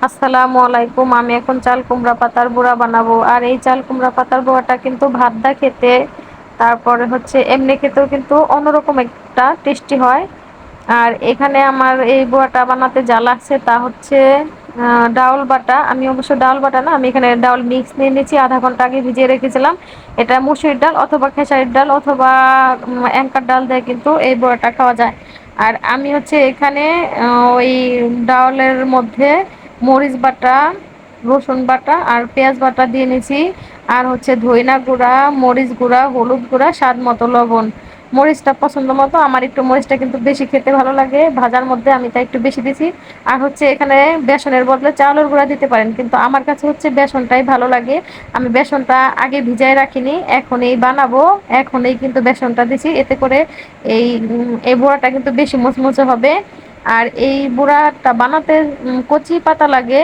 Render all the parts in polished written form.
আসসালামু আলাইকুম। আমি এখন চাল কুমড়া পাতার বড়া বানাবো। আর এই চাল কুমড়া পাতার বড়াটা কিন্তু ভাত দা খেতে, তারপরে হচ্ছে এমনি খেতেও কিন্তু অন্যরকম একটা টেস্টি হয়। আর এখানে আমার এই বড়াটা বানাতে যা লাগছে তা হচ্ছে ডাউল বাটা। আমি অবশ্য ডাউল বাটা না, আমি এখানে ডাউল মিক্স নিয়ে নিয়েছি, আধা ঘন্টা আগে ভিজিয়ে রেখেছিলাম। এটা মুসুরির ডাল অথবা খেসারির ডাল অথবা অ্যাঙ্কার ডাল দিয়ে কিন্তু এই বড়াটা খাওয়া যায়। আর আমি হচ্ছে এখানে ওই ডাউলের মধ্যে মরিচ বাটা, রসুন বাটা আর পেঁয়াজ বাটা দিয়ে নিয়েছি। আর হচ্ছে ধইনা গুঁড়া, মরিচ গুঁড়া, হলুদ গুঁড়া, স্বাদ মতো লবণ। মরিচটা পছন্দ মতো, আমার একটু মরিচটা কিন্তু বেশি খেতে ভালো লাগে ভাজার মধ্যে, আমি তাই একটু বেশি দিছি। আর হচ্ছে এখানে বেসনের বদলে চাউলের গুঁড়া দিতে পারেন, কিন্তু আমার কাছে হচ্ছে বেসনটাই ভালো লাগে। আমি বেসনটা আগে ভিজায় রাখিনি, এখনই বানাবো, এখনই কিন্তু বেসনটা দিছি, এতে করে এই বড়াটা কিন্তু বেশি মুচমুচে হবে। আর এই বড়াটা বানাতে কচি পাতা লাগে।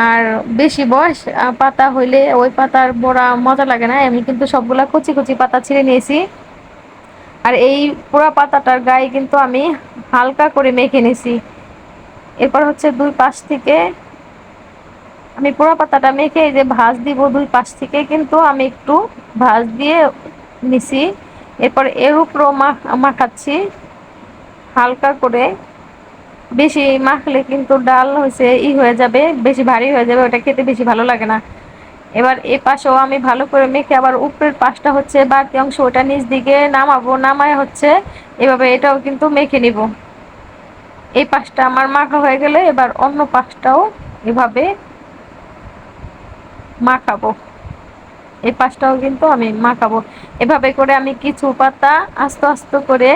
আর বেশি বয়স পাতা হইলে ওই পাতার বড়া মজা লাগে না। আমি কিন্তু সবগুলা কচি কচি পাতা ছিঁড়ে নিয়েছি। আর এই পুরা পাতাটার গায়ে কিন্তু আমি হালকা করে মেখে নিছি। এরপর হচ্ছে দুই পাশ থেকে আমি পুরা পাতাটা মেখে এই যে ভাঁজ দিব, দুই পাশ থেকে কিন্তু আমি একটু ভাঁজ দিয়ে নিছি। এরপর এর উপরও মাখাচ্ছি হালকা করে। বেশি মাখলে কিন্তু ডাল হয়েছে হয়ে যাবে, বেশি ভারী হয়ে যাবে, ওটা খেতে বেশি ভালো লাগে না। এবার এই পাশেও আমি ভালো করে মেখে আবার উপরের পাশটা হচ্ছে বাকি অংশ ওটা নিচ দিকে নামাবো, নামায় হচ্ছে এভাবে এটাও কিন্তু মেখে নিব। এই পাশটা আমার মাখা হয়ে গেলে এবার অন্য পাশটাও এভাবে মাখাবো। এই পাশটাও কিন্তু আমি মাখাবো। এভাবে করে আমি কিছু পাতা আস্তে আস্তে করে,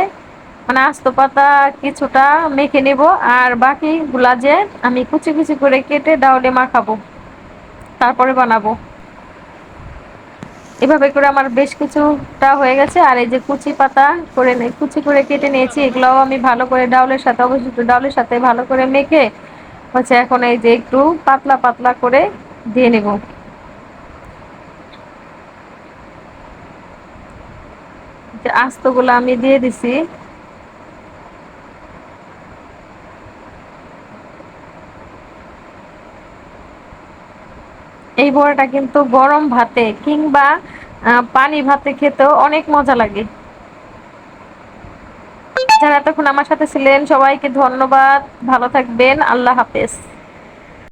মানে আস্ত পাতা কিছুটা মেখে নিব, আর বাকি গুলা যে আমি কুচি কুচি করে কেটে ডাউলে মাখাবো, তারপরে বানাবো। এভাবে করে আমার বেশ কিছুটা হয়ে গেছে। আর এই যে কুচি পাতা করে কুচি করে কেটে নিয়েছি, এগুলাও আমি ভালো করে ডাউলের সাথে, অবশ্যই ডাউলের সাথে ভালো করে মেখে হচ্ছে এখন এই যে একটু পাতলা পাতলা করে দিয়ে নেব। যে আস্তগুলো আমি দিয়ে দিছি। এই বড়াটা কিন্তু গরম ভাতে কিংবা পানি ভাতে খেতেও অনেক মজা লাগে। যারা এতক্ষণ আমার সাথে ছিলেন সবাইকে ধন্যবাদ। ভালো থাকবেন। আল্লাহ হাফেজ।